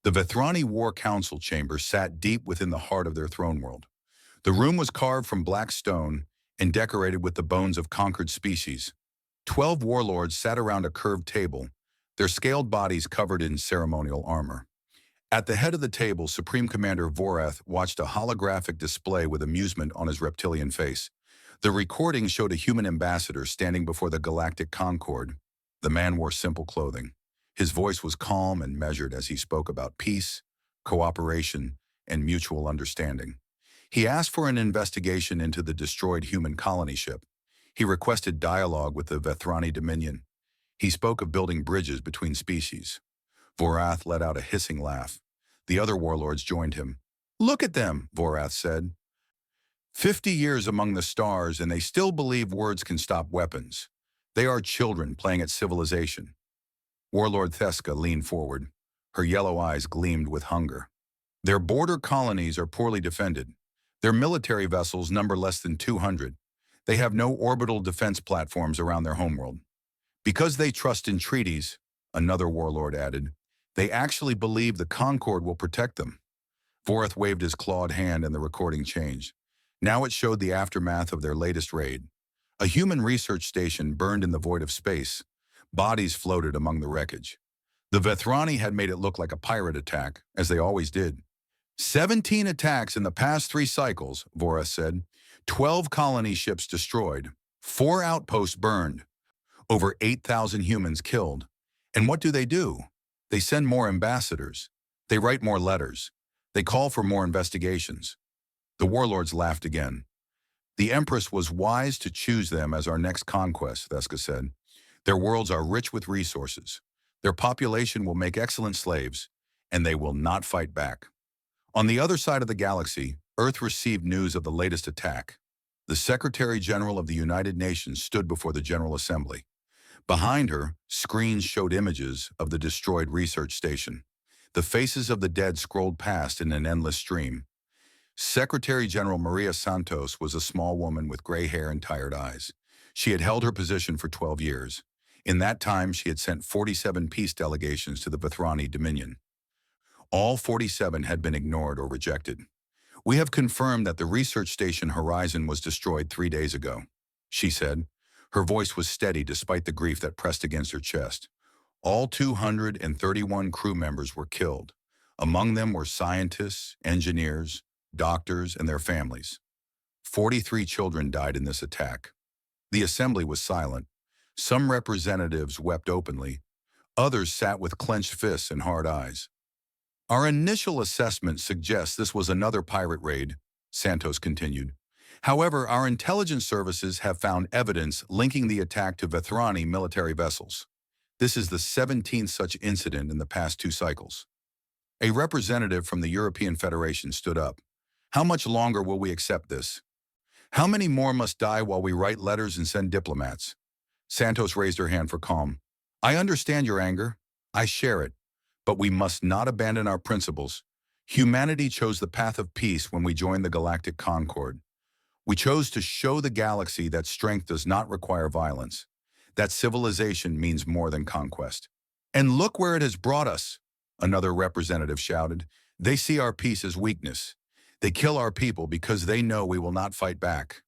The Vethrani War Council chamber sat deep within the heart of their throne world. The room was carved from black stone and decorated with the bones of conquered species. 12 warlords sat around a curved table, their scaled bodies covered in ceremonial armor. At the head of the table, Supreme Commander Vorath watched a holographic display with amusement on his reptilian face. The recording showed a human ambassador standing before the Galactic Concord. The man wore simple clothing. His voice was calm and measured as he spoke about peace, cooperation, and mutual understanding. He asked for an investigation into the destroyed human colony ship. He requested dialogue with the Vethrani Dominion. He spoke of building bridges between species. Vorath let out a hissing laugh. The other warlords joined him. "Look at them," Vorath said. 50 years among the stars and they still believe words can stop weapons. They are children playing at civilization. Warlord Theska leaned forward. Her yellow eyes gleamed with hunger. Their border colonies are poorly defended. Their military vessels number less than 200. They have no orbital defense platforms around their homeworld. Because they trust in treaties, another warlord added, they actually believe the Concord will protect them. Vorath waved his clawed hand and the recording changed. Now it showed the aftermath of their latest raid. A human research station burned in the void of space. Bodies floated among the wreckage. The Vethrani had made it look like a pirate attack, as they always did. 17 attacks in the past 3 cycles, Vorath said. 12 colony ships destroyed. 4 outposts burned. Over 8,000 humans killed. And what do? They send more ambassadors. They write more letters. They call for more investigations. The warlords laughed again. The Empress was wise to choose them as our next conquest, Theska said. Their worlds are rich with resources. Their population will make excellent slaves, and they will not fight back. On the other side of the galaxy, Earth received news of the latest attack. The Secretary General of the United Nations stood before the General Assembly. Behind her, screens showed images of the destroyed research station. The faces of the dead scrolled past in an endless stream. Secretary General Maria Santos was a small woman with gray hair and tired eyes. She had held her position for 12 years. In that time, she had sent 47 peace delegations to the Vethrani Dominion. All 47 had been ignored or rejected. "We have confirmed that the research station Horizon was destroyed 3 days ago," she said. Her voice was steady despite the grief that pressed against her chest. All 231 crew members were killed. Among them were scientists, engineers, doctors, and their families. 43 children died in this attack. The assembly was silent. Some representatives wept openly. Others sat with clenched fists and hard eyes. "Our initial assessment suggests this was another pirate raid," Santos continued. "However, our intelligence services have found evidence linking the attack to Vethrani military vessels. This is the 17th such incident in the past 2 cycles." A representative from the European Federation stood up. "How much longer will we accept this? How many more must die while we write letters and send diplomats?" Santos raised her hand for calm. "I understand your anger. I share it. But we must not abandon our principles. Humanity chose the path of peace when we joined the Galactic Concord. We chose to show the galaxy that strength does not require violence, that civilization means more than conquest. And look where it has brought us," another representative shouted. "They see our peace as weakness. They kill our people because they know we will not fight back."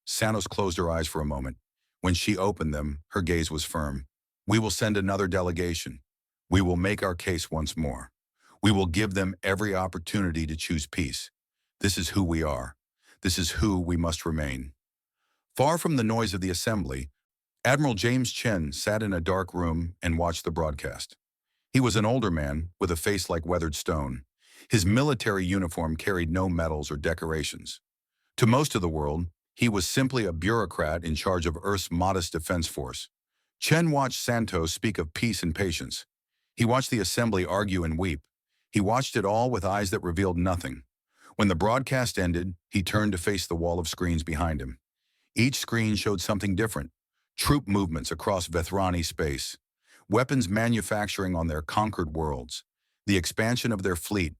Santos closed her eyes for a moment. When she opened them, her gaze was firm. "We will send another delegation. We will make our case once more. We will give them every opportunity to choose peace. This is who we are. This is who we must remain." Far from the noise of the assembly, Admiral James Chen sat in a dark room and watched the broadcast. He was an older man with a face like weathered stone. His military uniform carried no medals or decorations. To most of the world, he was simply a bureaucrat in charge of Earth's modest defense force. Chen watched Santos speak of peace and patience. He watched the assembly argue and weep. He watched it all with eyes that revealed nothing. When the broadcast ended, he turned to face the wall of screens behind him. Each screen showed something different. Troop movements across Vethrani space, weapons manufacturing on their conquered worlds, the expansion of their fleet,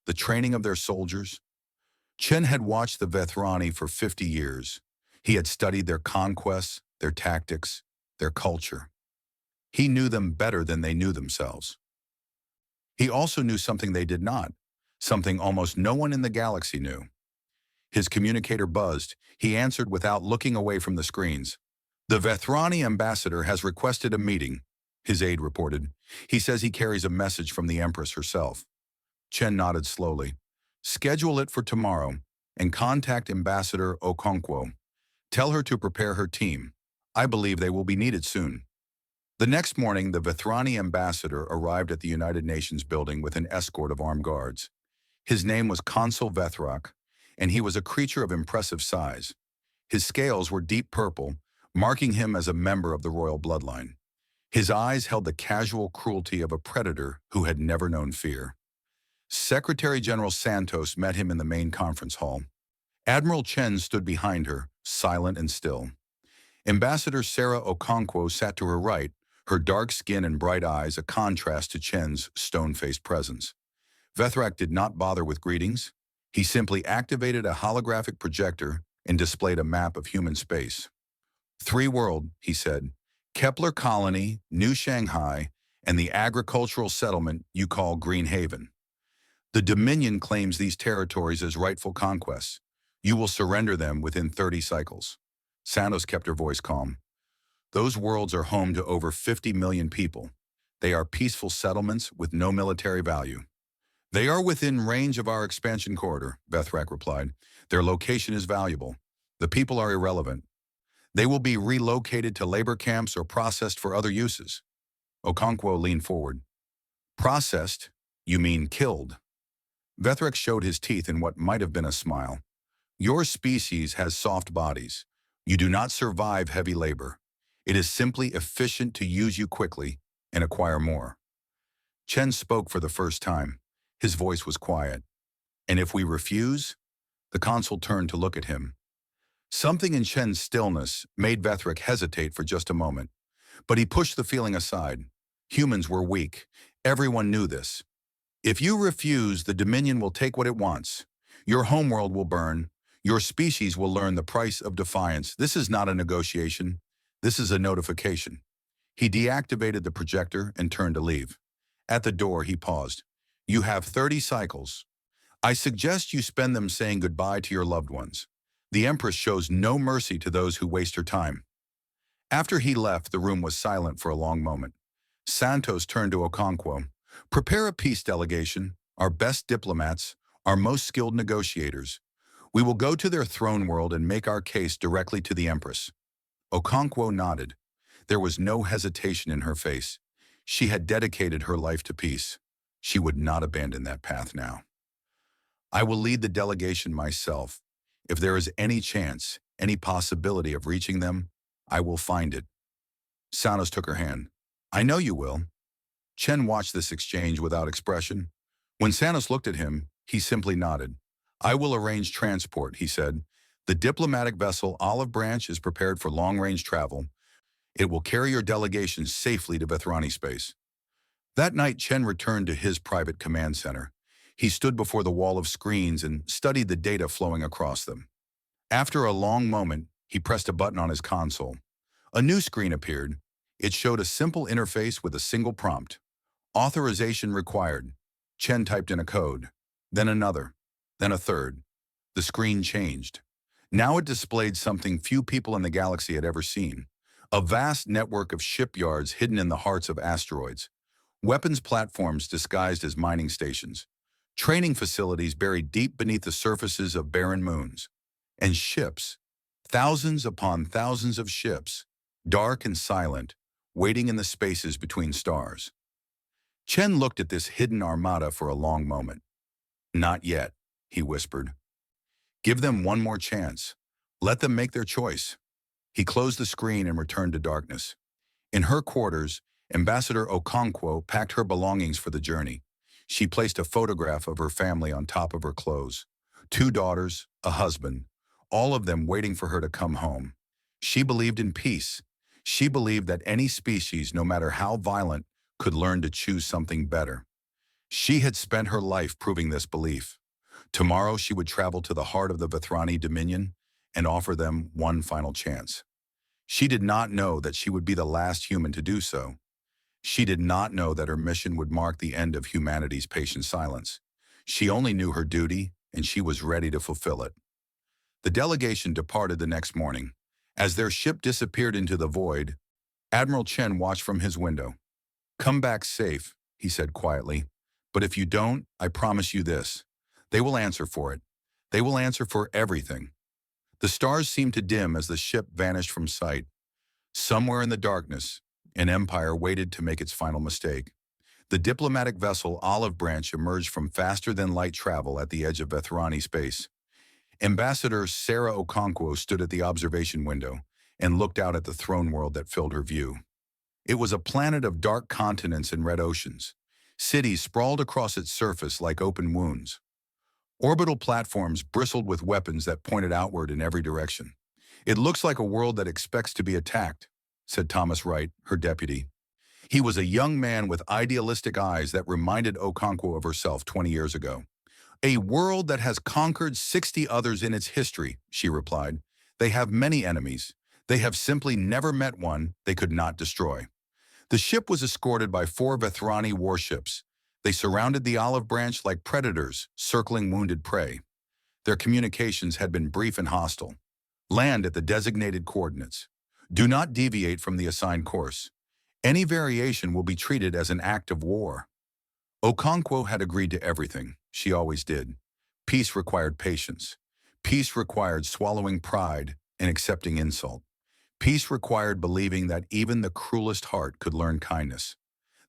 the training of their soldiers. Chen had watched the Vethrani for 50 years. He had studied their conquests, their tactics, their culture. He knew them better than they knew themselves. He also knew something they did not, something almost no one in the galaxy knew. His communicator buzzed. He answered without looking away from the screens. "The Vethrani ambassador has requested a meeting," his aide reported. "He says he carries a message from the Empress herself." Chen nodded slowly. "Schedule it for tomorrow and contact Ambassador Okonkwo. Tell her to prepare her team. I believe they will be needed soon." The next morning, the Vethrani ambassador arrived at the United Nations building with an escort of armed guards. His name was Consul Vethrak, and he was a creature of impressive size. His scales were deep purple, marking him as a member of the royal bloodline. His eyes held the casual cruelty of a predator who had never known fear. Secretary General Santos met him in the main conference hall. Admiral Chen stood behind her, silent and still. Ambassador Sarah Okonkwo sat to her right, her dark skin and bright eyes a contrast to Chen's stone-faced presence. Vethrak did not bother with greetings. He simply activated a holographic projector and displayed a map of human space. "Three world," he said. "Kepler Colony, New Shanghai, and the agricultural settlement you call Green Haven. The Dominion claims these territories as rightful conquests. You will surrender them within 30 cycles." Santos kept her voice calm. "Those worlds are home to over 50 million people. They are peaceful settlements with no military value." "They are within range of our expansion corridor," Vethrak replied. "Their location is valuable. The people are irrelevant. They will be relocated to labor camps or processed for other uses." Okonkwo leaned forward. "Processed? You mean killed?" Vethrak showed his teeth in what might have been a smile. "Your species has soft bodies. You do not survive heavy labor. It is simply efficient to use you quickly and acquire more." Chen spoke for the first time. His voice was quiet. "And if we refuse?" The consul turned to look at him. Something in Chen's stillness made Vethrak hesitate for just a moment. But he pushed the feeling aside. Humans were weak. Everyone knew this. "If you refuse, the Dominion will take what it wants. Your homeworld will burn. Your species will learn the price of defiance. This is not a negotiation. This is a notification." He deactivated the projector and turned to leave. At the door, he paused. "You have 30 cycles. I suggest you spend them saying goodbye to your loved ones. The Empress shows no mercy to those who waste her time." After he left, the room was silent for a long moment. Santos turned to Okonkwo. "Prepare a peace delegation, our best diplomats, our most skilled negotiators. We will go to their throne world and make our case directly to the Empress." Okonkwo nodded. There was no hesitation in her face. She had dedicated her life to peace. She would not abandon that path now. "I will lead the delegation myself. If there is any chance, any possibility of reaching them, I will find it." Santos took her hand. "I know you will." Chen watched this exchange without expression. When Santos looked at him, he simply nodded. "I will arrange transport," he said. "The diplomatic vessel Olive Branch is prepared for long-range travel. It will carry your delegation safely to Vethrani space." That night, Chen returned to his private command center. He stood before the wall of screens and studied the data flowing across them. After a long moment, he pressed a button on his console. A new screen appeared. It showed a simple interface with a single prompt. "Authorization required." Chen typed in a code. Then another. Then a third. The screen changed. Now it displayed something few people in the galaxy had ever seen. A vast network of shipyards hidden in the hearts of asteroids. Weapons platforms disguised as mining stations. Training facilities buried deep beneath the surfaces of barren moons. And ships. Thousands upon thousands of ships, dark and silent, waiting in the spaces between stars. Chen looked at this hidden armada for a long moment. "Not yet," he whispered. "Give them one more chance. Let them make their choice." He closed the screen and returned to darkness. In her quarters, Ambassador Okonkwo packed her belongings for the journey. She placed a photograph of her family on top of her clothes. 2 daughters, a husband, all of them waiting for her to come home. She believed in peace. She believed that any species, no matter how violent, could learn to choose something better. She had spent her life proving this belief. Tomorrow she would travel to the heart of the Vethrani Dominion and offer them one final chance. She did not know that she would be the last human to do so. She did not know that her mission would mark the end of humanity's patient silence. She only knew her duty, and she was ready to fulfill it. The delegation departed the next morning. As their ship disappeared into the void, Admiral Chen watched from his window. "Come back safe," he said quietly. "But if you don't, I promise you this. They will answer for it. They will answer for everything." The stars seemed to dim as the ship vanished from sight. Somewhere in the darkness, an empire waited to make its final mistake. The diplomatic vessel Olive Branch emerged from faster-than-light travel at the edge of Vethrani space. Ambassador Sarah Okonkwo stood at the observation window and looked out at the throne world that filled her view. It was a planet of dark continents and red oceans. Cities sprawled across its surface like open wounds. Orbital platforms bristled with weapons that pointed outward in every direction. "It looks like a world that expects to be attacked," said Thomas Wright, her deputy. He was a young man with idealistic eyes that reminded Okonkwo of herself 20 years ago. "A world that has conquered 60 others in its history," she replied. "They have many enemies. They have simply never met one they could not destroy." The ship was escorted by 4 Vethrani warships. They surrounded the olive branch like predators, circling wounded prey. Their communications had been brief and hostile. "Land at the designated coordinates. Do not deviate from the assigned course. Any variation will be treated as an act of war." Okonkwo had agreed to everything. She always did. Peace required patience. Peace required swallowing pride and accepting insult. Peace required believing that even the cruelest heart could learn kindness.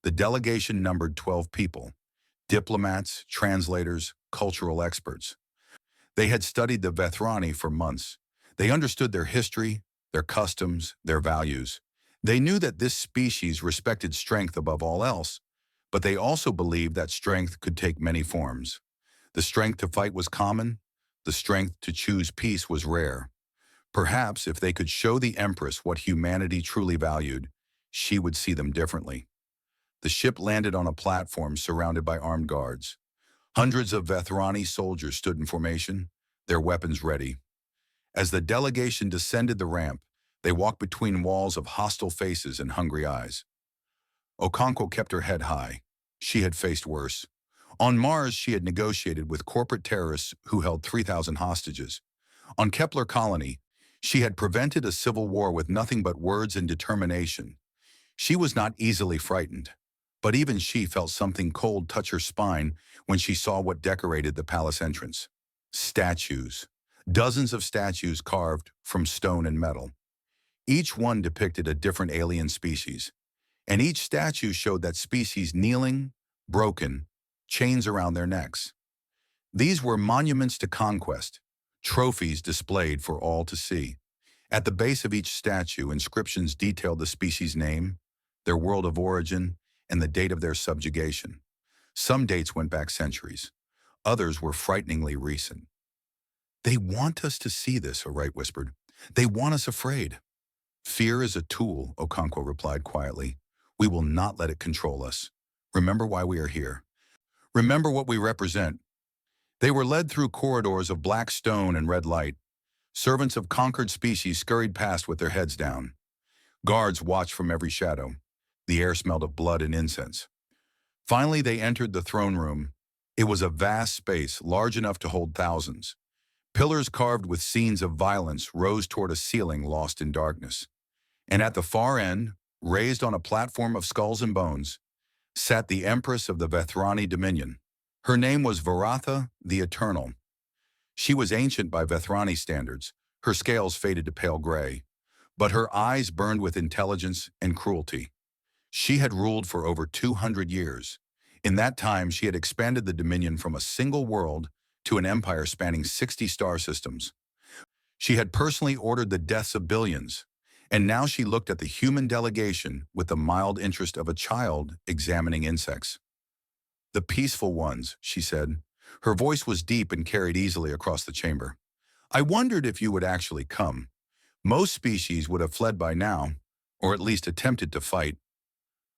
The delegation numbered 12 people: diplomats, translators, cultural experts. They had studied the Vethrani for months. They understood their history, their customs, their values. They knew that this species respected strength above all else, but they also believed that strength could take many forms. The strength to fight was common. The strength to choose peace was rare. Perhaps if they could show the Empress what humanity truly valued, she would see them differently. The ship landed on a platform surrounded by armed guards. Hundreds of Vethrani soldiers stood in formation, their weapons ready. As the delegation descended the ramp, they walked between walls of hostile faces and hungry eyes. Okonkwo kept her head high. She had faced worse. On Mars, she had negotiated with corporate terrorists who held 3,000 hostages. On Kepler Colony, she had prevented a civil war with nothing but words and determination. She was not easily frightened, but even she felt something cold touch her spine when she saw what decorated the palace entrance. Statues. Dozens of statues carved from stone and metal. Each one depicted a different alien species, and each statue showed that species kneeling, broken, chains around their necks. These were monuments to conquest, trophies displayed for all to see. At the base of each statue, inscriptions detailed the species' name, their world of origin, and the date of their subjugation. Some dates went back centuries. Others were frighteningly recent. "They want us to see this," Wright whispered. "They want us afraid." "Fear is a tool," Okonkwo replied quietly. "We will not let it control us. Remember why we are here. Remember what we represent." They were led through corridors of black stone and red light. Servants of conquered species scurried past with their heads down. Guards watched from every shadow. The air smelled of blood and incense. Finally, they entered the throne room. It was a vast space, large enough to hold thousands. Pillars carved with scenes of violence rose toward a ceiling lost in darkness. And at the far end, raised on a platform of skulls and bones, sat the Empress of the Vethrani Dominion. Her name was Varatha the Eternal. She was ancient by Vethrani standards. Her scales faded to pale gray, but her eyes burned with intelligence and cruelty. She had ruled for over 200 years. In that time, she had expanded the Dominion from a single world to an empire spanning 60 star systems. She had personally ordered the deaths of billions, and now she looked at the human delegation with the mild interest of a child examining insects. "The peaceful ones," she said. Her voice was deep and carried easily across the chamber. "I wondered if you would actually come. Most species would have fled by now, or at least attempted to fight."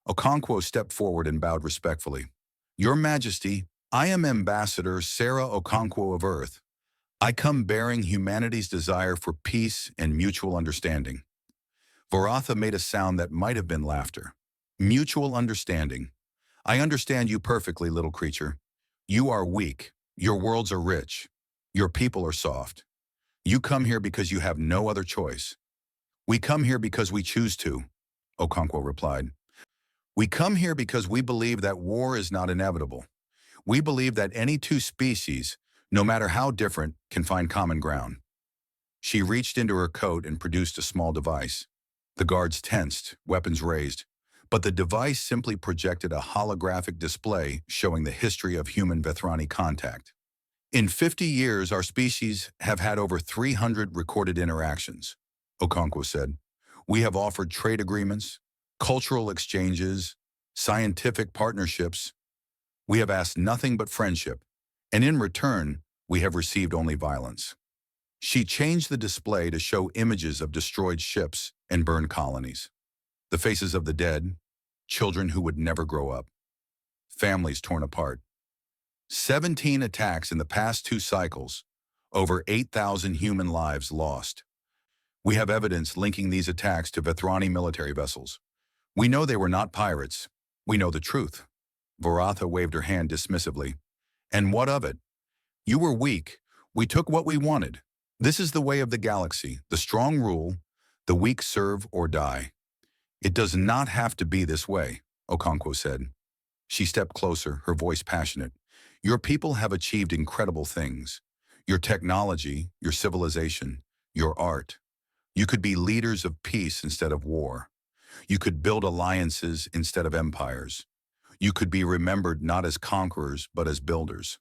Okonkwo stepped forward and bowed respectfully. "Your Majesty, I am Ambassador Sarah Okonkwo of Earth. I come bearing humanity's desire for peace and mutual understanding." Varatha made a sound that might have been laughter. Mutual understanding. I understand you perfectly, little creature. You are weak. Your worlds are rich. Your people are soft. You come here because you have no other choice. We come here because we choose to, Okonkwo replied. We come here because we believe that war is not inevitable. We believe that any two species, no matter how different, can find common ground. She reached into her coat and produced a small device. The guards tensed, weapons raised, but the device simply projected a holographic display showing the history of human-Vethrani contact. In 50 years, our species have had over 300 recorded interactions, Okonkwo said. We have offered trade agreements, cultural exchanges, scientific partnerships. We have asked nothing but friendship, and in return, we have received only violence. She changed the display to show images of destroyed ships and burned colonies, the faces of the dead, children who would never grow up, families torn apart. 17 attacks in the past 2 cycles, over 8,000 human lives lost. We have evidence linking these attacks to Vethrani military vessels. We know they were not pirates. We know the truth. Varatha waved her hand dismissively. And what of it? You were weak. We took what we wanted. This is the way of the galaxy. The strong rule, the weak serve or die. It does not have to be this way, Okonkwo said. She stepped closer, her voice passionate. Your people have achieved incredible things. Your technology, your civilization, your art. You could be leaders of peace instead of war. You could build alliances instead of empires. You could be remembered not as conquerors, but as builders.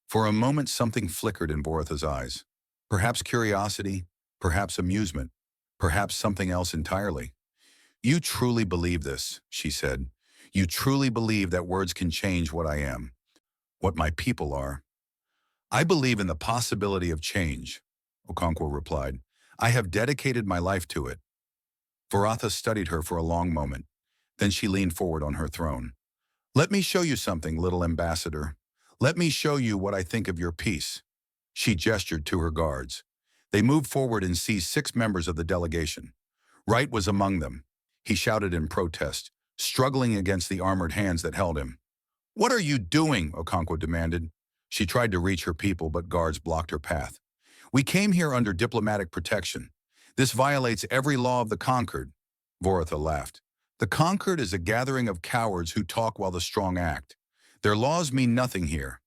For a moment, something flickered in Varatha's eyes. Perhaps curiosity, perhaps amusement, perhaps something else entirely. You truly believe this, she said. You truly believe that words can change what I am, what my people are. I believe in the possibility of change, Okonkwo replied. I have dedicated my life to it. Varatha studied her for a long moment. Then she leaned forward on her throne. Let me show you something, little ambassador. Let me show you what I think of your peace. She gestured to her guards. They moved forward and seized 6 members of the delegation. Wright was among them. He shouted in protest, struggling against the armored hands that held him. What are you doing? Okonkwo demanded. She tried to reach her people, but guards blocked her path. We came here under diplomatic protection. This violates every law of the conquered. Varatha laughed. The conquered is a gathering of cowards who talk while the strong act. Their laws mean nothing here.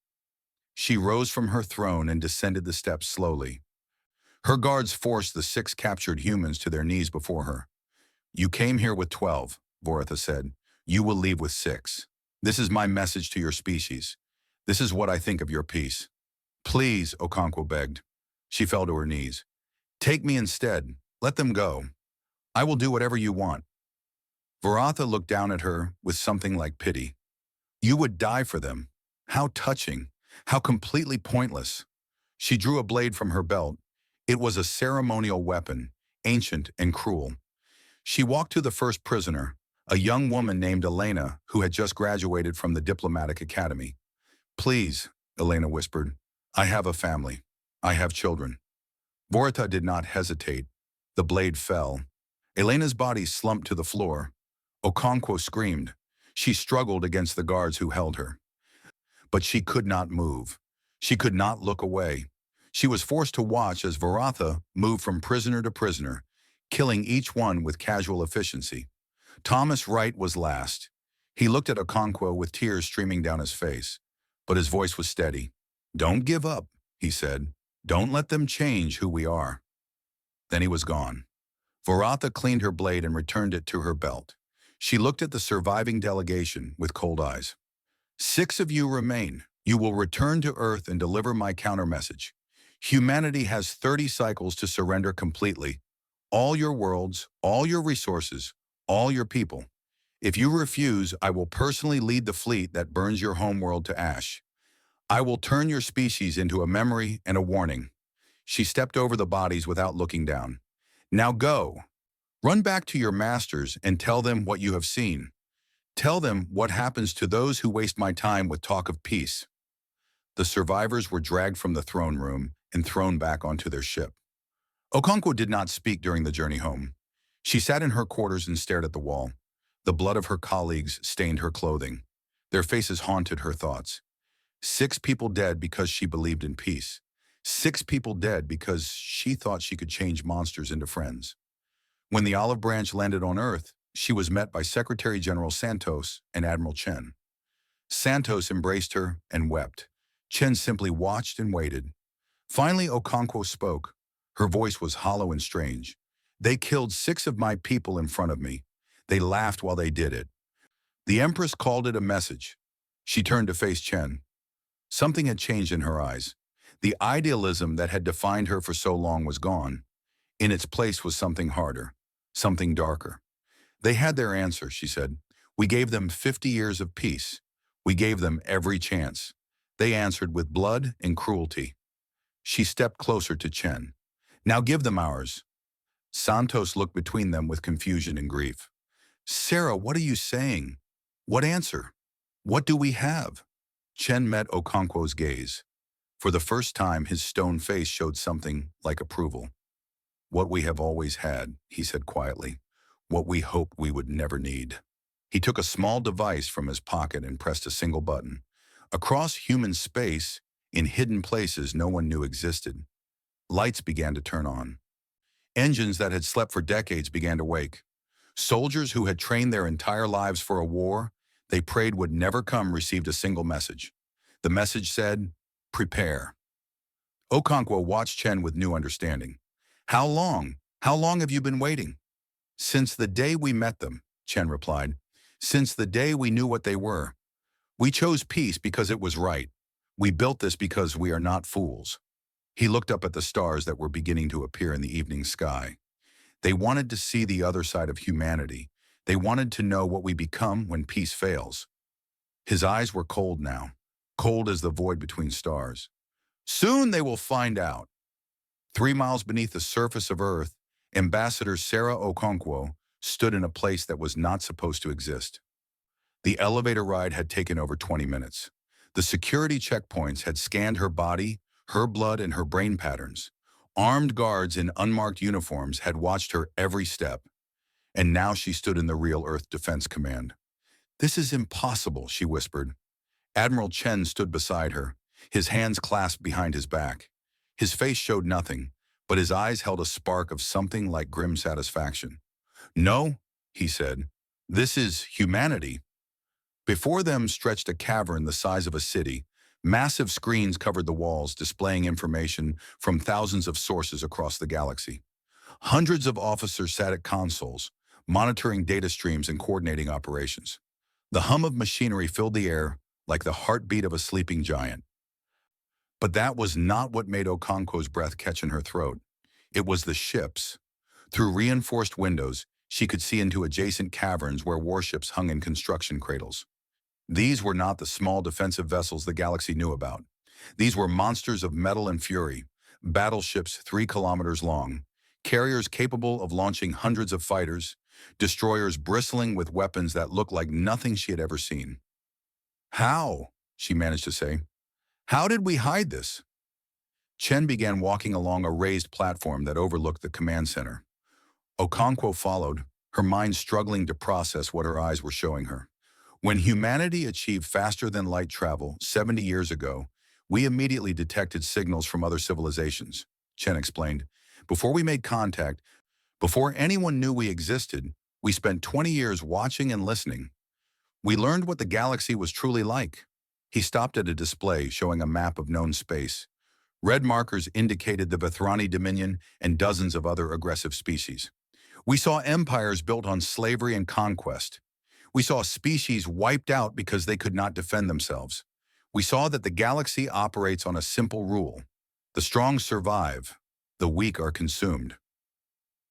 She rose from her throne and descended the steps slowly. Her guards forced the 6 captured humans to their knees before her. You came here with 12, Varatha said. You will leave with 6. This is my message to your species. This is what I think of your peace. Please, Okonkwo begged. She fell to her knees. Take me instead. Let them go. I will do whatever you want. Varatha looked down at her with something like pity. You would die for them. How touching. How completely pointless. She drew a blade from her belt. It was a ceremonial weapon, ancient and cruel. She walked to the first prisoner, a young woman named Elena who had just graduated from the diplomatic academy. Please, Elena whispered. I have a family. I have children. Varatha did not hesitate. The blade fell. Elena's body slumped to the floor. Okonkwo screamed. She struggled against the guards who held her. But she could not move. She could not look away. She was forced to watch as Varatha moved from prisoner to prisoner, killing each one with casual efficiency. Thomas Wright was last. He looked at Okonkwo with tears streaming down his face, but his voice was steady. Don't give up, he said. Don't let them change who we are. Then he was gone. Varatha cleaned her blade and returned it to her belt. She looked at the surviving delegation with cold eyes. 6 of you remain. You will return to Earth and deliver my counter-message. Humanity has 30 cycles to surrender completely. All your worlds, all your resources, all your people. If you refuse, I will personally lead the fleet that burns your homeworld to ash. I will turn your species into a memory and a warning. She stepped over the bodies without looking down. Now go. Run back to your masters and tell them what you have seen. Tell them what happens to those who waste my time with talk of peace. The survivors were dragged from the throne room and thrown back onto their ship. Okonkwo did not speak during the journey home. She sat in her quarters and stared at the wall. The blood of her colleagues stained her clothing. Their faces haunted her thoughts. 6 people dead because she believed in peace. 6 people dead because she thought she could change monsters into friends. When the olive branch landed on Earth, she was met by Secretary General Santos and Admiral Chen. Santos embraced her and wept. Chen simply watched and waited. Finally, Okonkwo spoke. Her voice was hollow and strange. "They killed 6 of my people in front of me. They laughed while they did it. The Empress called it a message." She turned to face Chen. Something had changed in her eyes. The idealism that had defined her for so long was gone. In its place was something harder, something darker. "They had their answer," she said. "We gave them 50 years of peace. We gave them every chance. They answered with blood and cruelty." She stepped closer to Chen. "Now give them ours." Santos looked between them with confusion and grief. "Sarah, what are you saying? What answer? What do we have?" Chen met Okonkwo's gaze. For the first time, his stone face showed something like approval. "What we have always had," he said quietly. "What we hoped we would never need." He took a small device from his pocket and pressed a single button. Across human space, in hidden places no one knew existed, lights began to turn on. Engines that had slept for decades began to wake. Soldiers who had trained their entire lives for a war they prayed would never come received a single message. The message said, "Prepare." Okonkwo watched Chen with new understanding. "How long? How long have you been waiting?" "Since the day we met them," Chen replied. "Since the day we knew what they were. We chose peace because it was right. We built this because we are not fools." He looked up at the stars that were beginning to appear in the evening sky. They wanted to see the other side of humanity. They wanted to know what we become when peace fails. His eyes were cold now, cold as the void between stars. "Soon they will find out." 3 miles beneath the surface of Earth, Ambassador Sarah Okonkwo stood in a place that was not supposed to exist. The elevator ride had taken over 20 minutes. The security checkpoints had scanned her body, her blood, and her brain patterns. Armed guards in unmarked uniforms had watched her every step. And now she stood in the real Earth Defense Command. "This is impossible," she whispered. Admiral Chen stood beside her, his hands clasped behind his back. His face showed nothing, but his eyes held a spark of something like grim satisfaction. "No," he said. "This is humanity." Before them stretched a cavern the size of a city. Massive screens covered the walls, displaying information from thousands of sources across the galaxy. Hundreds of officers sat at consoles, monitoring data streams and coordinating operations. The hum of machinery filled the air like the heartbeat of a sleeping giant. But that was not what made Okonkwo's breath catch in her throat. It was the ships. Through reinforced windows, she could see into adjacent caverns where warships hung in construction cradles. These were not the small defensive vessels the galaxy knew about. These were monsters of metal and fury, battleships 3 kilometers long, carriers capable of launching hundreds of fighters, destroyers bristling with weapons that looked like nothing she had ever seen. "How?" she managed to say. "How did we hide this?" Chen began walking along a raised platform that overlooked the command center. Okonkwo followed, her mind struggling to process what her eyes were showing her. "When humanity achieved faster than light travel 70 years ago, we immediately detected signals from other civilizations," Chen explained. "Before we made contact, before anyone knew we existed, we spent 20 years watching and listening. We learned what the galaxy was truly like." He stopped at a display showing a map of known space. Red markers indicated the Vethrani Dominion and dozens of other aggressive species. "We saw empires built on slavery and conquest. We saw species wiped out because they could not defend themselves. We saw that the galaxy operates on a simple rule. The strong survive, the weak are consumed.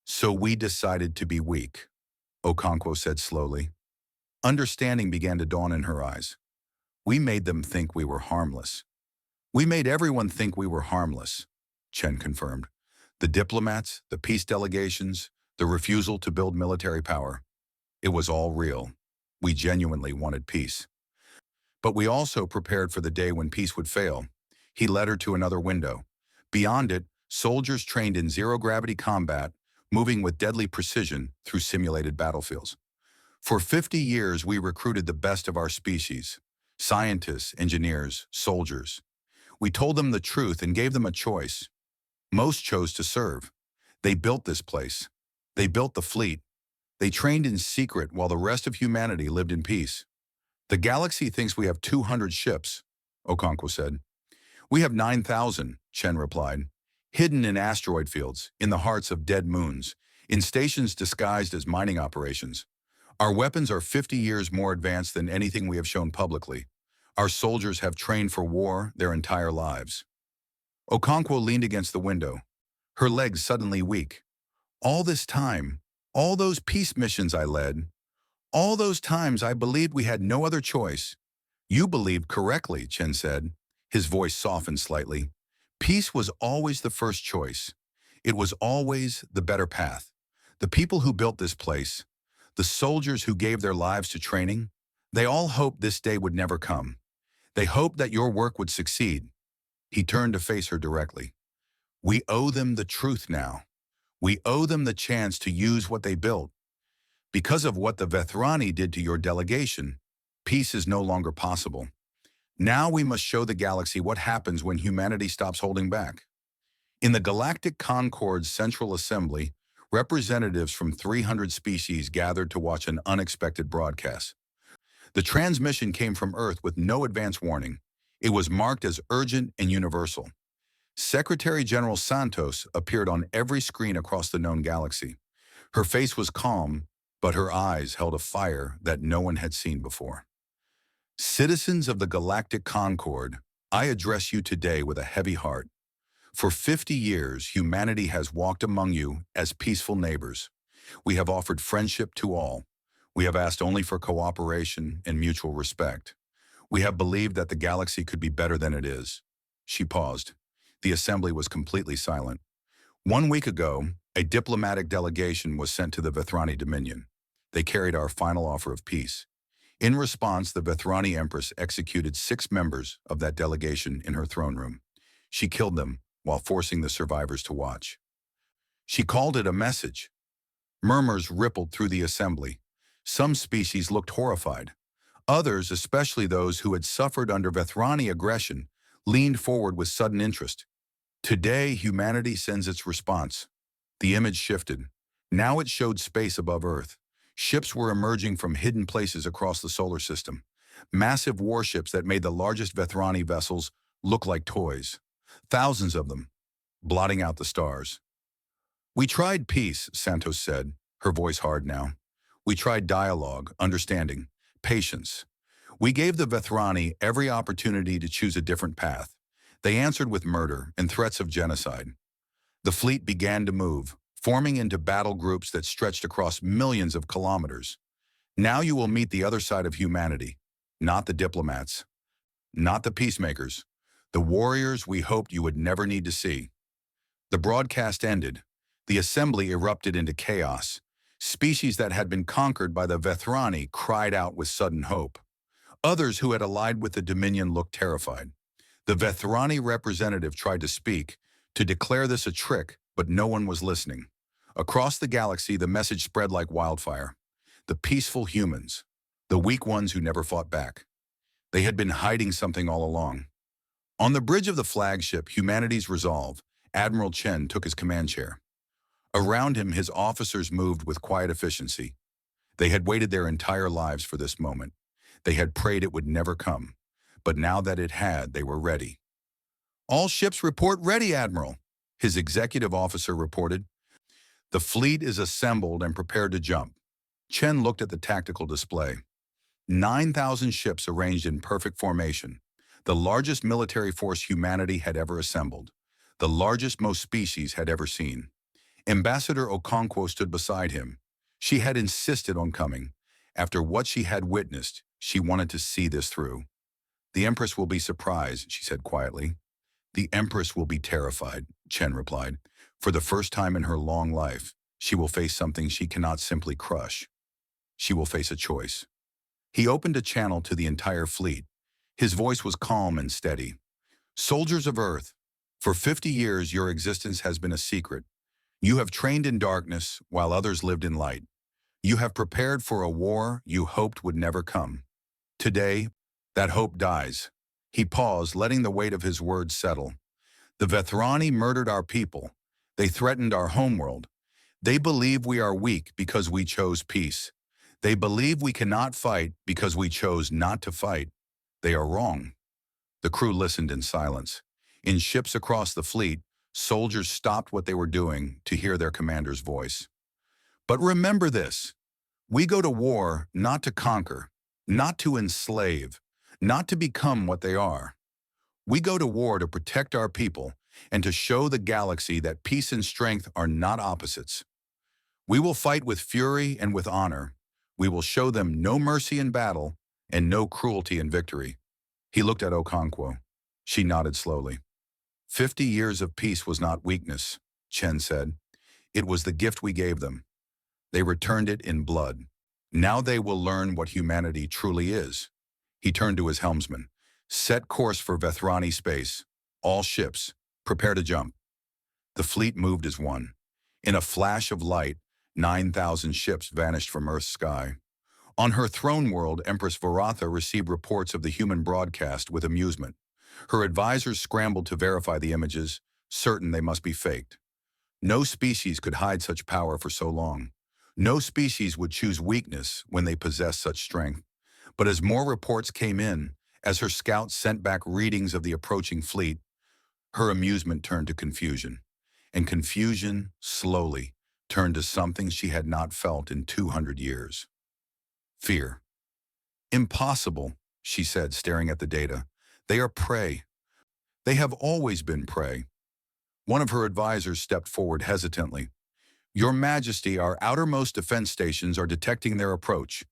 So we decided to be weak," Okonkwo said slowly. Understanding began to dawn in her eyes. "We made them think we were harmless." "We made everyone think we were harmless," Chen confirmed. "The diplomats, the peace delegations, the refusal to build military power. It was all real. We genuinely wanted peace. But we also prepared for the day when peace would fail." He led her to another window. Beyond it, soldiers trained in zero-gravity combat, moving with deadly precision through simulated battlefields. For 50 years, we recruited the best of our species. Scientists, engineers, soldiers. We told them the truth and gave them a choice. Most chose to serve. They built this place. They built the fleet. They trained in secret while the rest of humanity lived in peace. The galaxy thinks we have 200 ships, Okonkwo said. We have 9,000, Chen replied, hidden in asteroid fields, in the hearts of dead moons, in stations disguised as mining operations. Our weapons are 50 years more advanced than anything we have shown publicly. Our soldiers have trained for war their entire lives. Okonkwo leaned against the window, her legs suddenly weak. All this time, all those peace missions I led, all those times I believed we had no other choice. You believed correctly, Chen said. His voice softened slightly. Peace was always the first choice. It was always the better path. The people who built this place, the soldiers who gave their lives to training, they all hoped this day would never come. They hoped that your work would succeed. He turned to face her directly. We owe them the truth now. We owe them the chance to use what they built. Because of what the Vethrani did to your delegation, peace is no longer possible. Now we must show the galaxy what happens when humanity stops holding back. In the Galactic Concord's Central Assembly, representatives from 300 species gathered to watch an unexpected broadcast. The transmission came from Earth with no advance warning. It was marked as urgent and universal. Secretary General Santos appeared on every screen across the known galaxy. Her face was calm, but her eyes held a fire that no one had seen before. Citizens of the Galactic Concord, I address you today with a heavy heart. For 50 years, humanity has walked among you as peaceful neighbors. We have offered friendship to all. We have asked only for cooperation and mutual respect. We have believed that the galaxy could be better than it is. She paused. The assembly was completely silent. 1 week ago, a diplomatic delegation was sent to the Vethrani Dominion. They carried our final offer of peace. In response, the Vethrani Empress executed 6 members of that delegation in her throne room. She killed them while forcing the survivors to watch. She called it a message. Murmurs rippled through the assembly. Some species looked horrified. Others, especially those who had suffered under Vethrani aggression, leaned forward with sudden interest. Today, humanity sends its response. The image shifted. Now it showed space above Earth. Ships were emerging from hidden places across the solar system. Massive warships that made the largest Vethrani vessels look like toys. Thousands of them, blotting out the stars. We tried peace, Santos said, her voice hard now. We tried dialogue, understanding, patience. We gave the Vethrani every opportunity to choose a different path. They answered with murder and threats of genocide. The fleet began to move, forming into battle groups that stretched across millions of kilometers. Now you will meet the other side of humanity, not the diplomats, not the peacemakers, the warriors we hoped you would never need to see. The broadcast ended. The assembly erupted into chaos. Species that had been conquered by the Vethrani cried out with sudden hope. Others who had allied with the Dominion looked terrified. The Vethrani representative tried to speak, to declare this a trick, but no one was listening. Across the galaxy, the message spread like wildfire. The peaceful humans, the weak ones who never fought back. They had been hiding something all along. On the bridge of the flagship, Humanity's Resolve, Admiral Chen took his command chair. Around him, his officers moved with quiet efficiency. They had waited their entire lives for this moment. They had prayed it would never come. But now that it had, they were ready. All ships report ready, Admiral, his executive officer reported. The fleet is assembled and prepared to jump. Chen looked at the tactical display. 9,000 ships arranged in perfect formation. The largest military force humanity had ever assembled. The largest most species had ever seen. Ambassador Okonkwo stood beside him. She had insisted on coming. After what she had witnessed, she wanted to see this through. The Empress will be surprised, she said quietly. The Empress will be terrified, Chen replied. For the first time in her long life, she will face something she cannot simply crush. She will face a choice. He opened a channel to the entire fleet. His voice was calm and steady. Soldiers of Earth, for 50 years your existence has been a secret. You have trained in darkness while others lived in light. You have prepared for a war you hoped would never come. Today, that hope dies. He paused, letting the weight of his words settle. The Vethrani murdered our people. They threatened our homeworld. They believe we are weak because we chose peace. They believe we cannot fight because we chose not to fight. They are wrong. The crew listened in silence. In ships across the fleet, soldiers stopped what they were doing to hear their commander's voice. But remember this. We go to war not to conquer, not to enslave, not to become what they are. We go to war to protect our people and to show the galaxy that peace and strength are not opposites. We will fight with fury and with honor. We will show them no mercy in battle and no cruelty in victory. He looked at Okonkwo. She nodded slowly. 50 years of peace was not weakness, Chen said. It was the gift we gave them. They returned it in blood. Now they will learn what humanity truly is. He turned to his helmsman. Set course for Vethrani space. All ships, prepare to jump. The fleet moved as one. In a flash of light, 9,000 ships vanished from Earth's sky. On her throne world, Empress Varatha received reports of the human broadcast with amusement. Her advisors scrambled to verify the images, certain they must be faked. No species could hide such power for so long. No species would choose weakness when they possess such strength. But as more reports came in, as her scouts sent back readings of the approaching fleet, her amusement turned to confusion. And confusion, slowly, turned to something she had not felt in 200 years. Fear. Impossible, she said, staring at the data. They are prey. They have always been prey. One of her advisors stepped forward hesitantly. Your Majesty, our outermost defense stations are detecting their approach.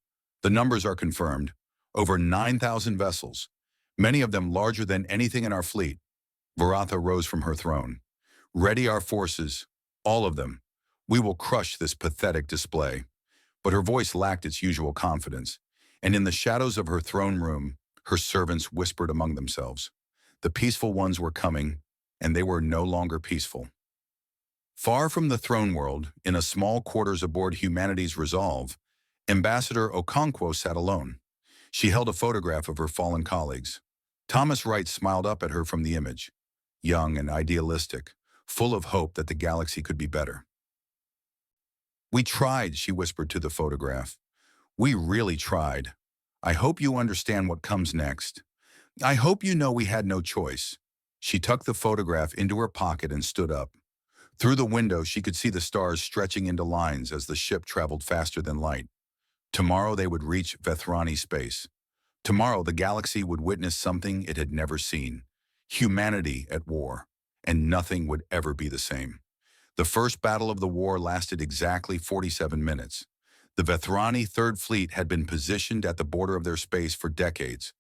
The numbers are confirmed. Over 9,000 vessels, many of them larger than anything in our fleet. Varatha rose from her throne. Ready our forces, all of them. We will crush this pathetic display. But her voice lacked its usual confidence, and in the shadows of her throne room, her servants whispered among themselves. The peaceful ones were coming, and they were no longer peaceful. Far from the throne world, in a small quarters aboard humanity's Resolve, Ambassador Okonkwo sat alone. She held a photograph of her fallen colleagues. Thomas Wright smiled up at her from the image, young and idealistic, full of hope that the galaxy could be better. We tried, she whispered to the photograph. We really tried. I hope you understand what comes next. I hope you know we had no choice. She tucked the photograph into her pocket and stood up. Through the window, she could see the stars stretching into lines as the ship traveled faster than light. Tomorrow they would reach Vethrani space. Tomorrow the galaxy would witness something it had never seen. Humanity at war. And nothing would ever be the same. The first battle of the war lasted exactly 47 minutes. The Vethrani Third Fleet had been positioned at the border of their space for decades.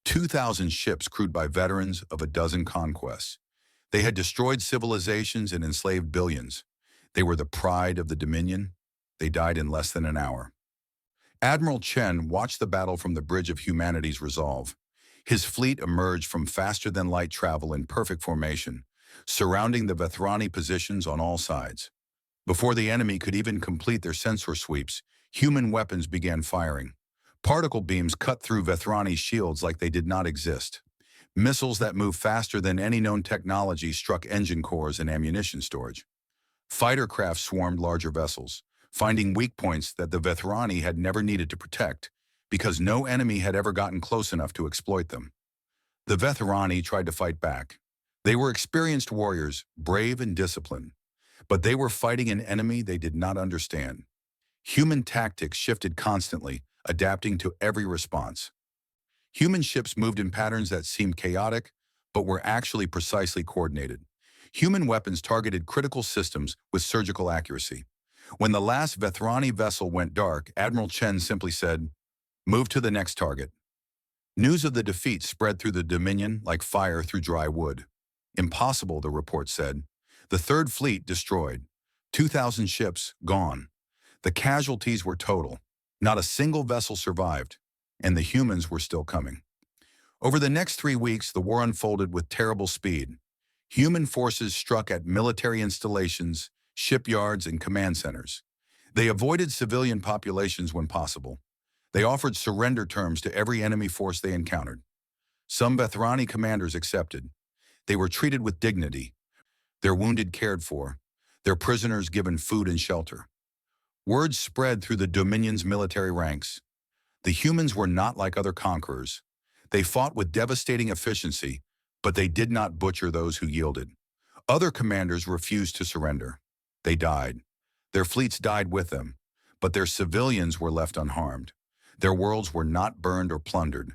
2,000 ships crewed by veterans of a dozen conquests. They had destroyed civilizations and enslaved billions. They were the pride of the Dominion. They died in less than an hour. Admiral Chen watched the battle from the bridge of humanity's Resolve. His fleet emerged from faster-than-light travel in perfect formation, surrounding the Vethrani positions on all sides. Before the enemy could even complete their sensor sweeps, human weapons began firing. Particle beams cut through Vethrani's shields like they did not exist. Missiles that moved faster than any known technology struck engine cores and ammunition storage. Fighter craft swarmed larger vessels, finding weak points that the Vethrani had never needed to protect, because no enemy had ever gotten close enough to exploit them. The Vethrani tried to fight back. They were experienced warriors, brave and disciplined, but they were fighting an enemy they did not understand. Human tactics shifted constantly, adapting to every response. Human ships moved in patterns that seemed chaotic, but were actually precisely coordinated. Human weapons targeted critical systems with surgical accuracy. When the last Vethrani vessel went dark, Admiral Chen simply said, "Move to the next target." News of the defeat spread through the Dominion like fire through dry wood. Impossible, the report said. The Third Fleet destroyed. 2,000 ships gone. The casualties were total. Not a single vessel survived, and the humans were still coming. Over the next 3 weeks, the war unfolded with terrible speed. Human forces struck at military installations, shipyards, and command centers. They avoided civilian populations when possible. They offered surrender terms to every enemy force they encountered. Some Vethrani commanders accepted. They were treated with dignity, their wounded cared for, their prisoners given food and shelter. Word spread through the Dominion's military ranks. The humans were not like other conquerors. They fought with devastating efficiency, but they did not butcher those who yielded. Other commanders refused to surrender. They died. Their fleets died with them, but their civilians were left unharmed. Their worlds were not burned or plundered.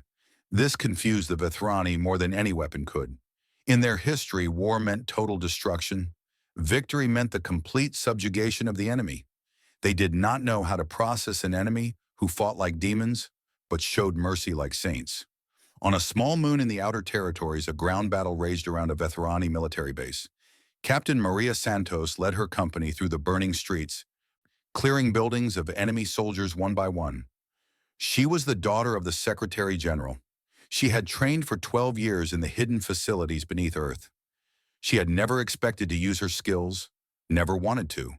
This confused the Vethrani more than any weapon could. In their history, war meant total destruction. Victory meant the complete subjugation of the enemy. They did not know how to process an enemy who fought like demons, but showed mercy like saints. On a small moon in the outer territories, a ground battle raged around a Vethrani military base. Captain Maria Santos led her company through the burning streets, clearing buildings of enemy soldiers one by one. She was the daughter of the Secretary General. She had trained for 12 years in the hidden facilities beneath Earth. She had never expected to use her skills, never wanted to.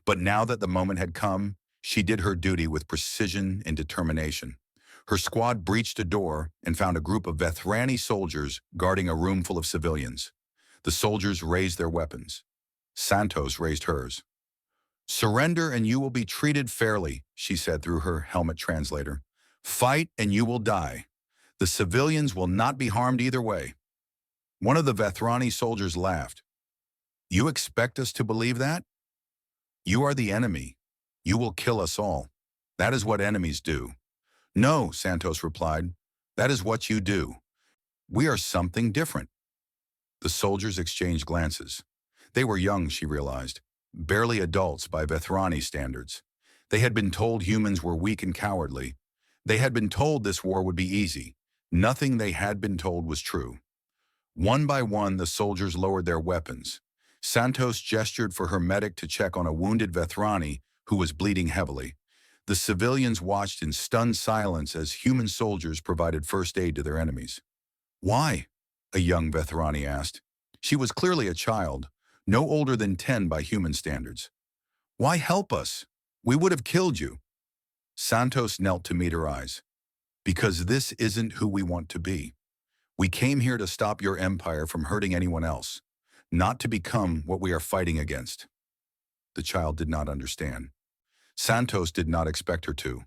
But now that the moment had come, she did her duty with precision and determination. Her squad breached a door and found a group of Vethrani soldiers guarding a room full of civilians. The soldiers raised their weapons. Santos raised hers. "Surrender and you will be treated fairly," she said through her helmet translator. "Fight and you will die. The civilians will not be harmed either way." One of the Vethrani soldiers laughed. "You expect us to believe that? You are the enemy. You will kill us all. That is what enemies do." "No," Santos replied. "That is what you do. We are something different." The soldiers exchanged glances. They were young, she realized, barely adults by Vethrani standards. They had been told humans were weak and cowardly. They had been told this war would be easy. Nothing they had been told was true. One by one, the soldiers lowered their weapons. Santos gestured for her medic to check on a wounded Vethrani who was bleeding heavily. The civilians watched in stunned silence as human soldiers provided first aid to their enemies. "Why?" a young Vethrani asked. She was clearly a child, no older than 10 by human standards. "Why help us? We would have killed you." Santos knelt to meet her eyes. "Because this isn't who we want to be. We came here to stop your empire from hurting anyone else, not to become what we are fighting against." The child did not understand. Santos did not expect her to.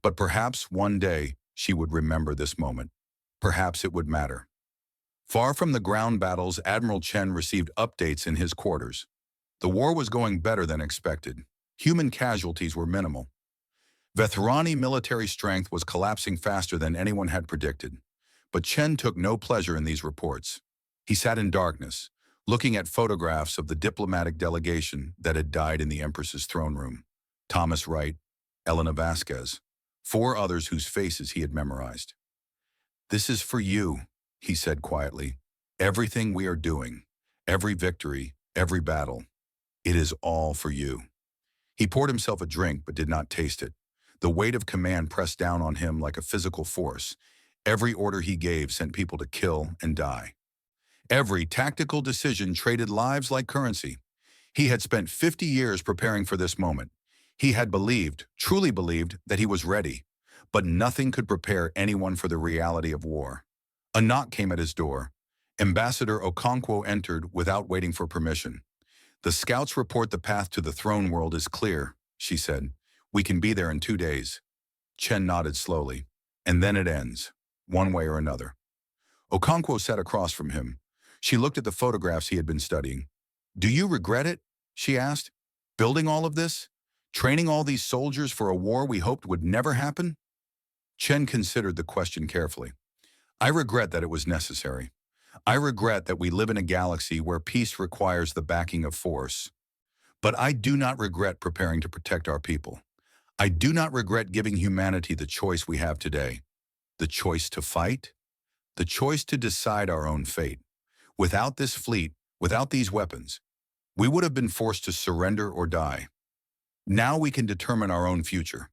But perhaps one day she would remember this moment. Perhaps it would matter. Far from the ground battles, Admiral Chen received updates in his quarters. The war was going better than expected. Human casualties were minimal. Vethrani military strength was collapsing faster than anyone had predicted. But Chen took no pleasure in these reports. He sat in darkness, looking at photographs of the diplomatic delegation that had died in the Empress's throne room. Thomas Wright, Elena Vasquez, 4 others whose faces he had memorized. "This is for you," he said quietly. "Everything we are doing, every victory, every battle, it is all for you." He poured himself a drink but did not taste it. The weight of command pressed down on him like a physical force. Every order he gave sent people to kill and die. Every tactical decision traded lives like currency. He had spent 50 years preparing for this moment. He had believed, truly believed, that he was ready. But nothing could prepare anyone for the reality of war. A knock came at his door. Ambassador Okonkwo entered without waiting for permission. "The scouts report the path to the throne world is clear," she said. "We can be there in 2 days." Chen nodded slowly. "And then it ends, one way or another." Okonkwo sat across from him. She looked at the photographs he had been studying. "Do you regret it?" she asked. "Building all of this? Training all these soldiers for a war we hoped would never happen?" Chen considered the question carefully. "I regret that it was necessary. I regret that we live in a galaxy where peace requires the backing of force. But I do not regret preparing to protect our people. I do not regret giving humanity the choice we have today. The choice to fight, the choice to decide our own fate. Without this fleet, without these weapons, we would have been forced to surrender or die. Now we can determine our own future.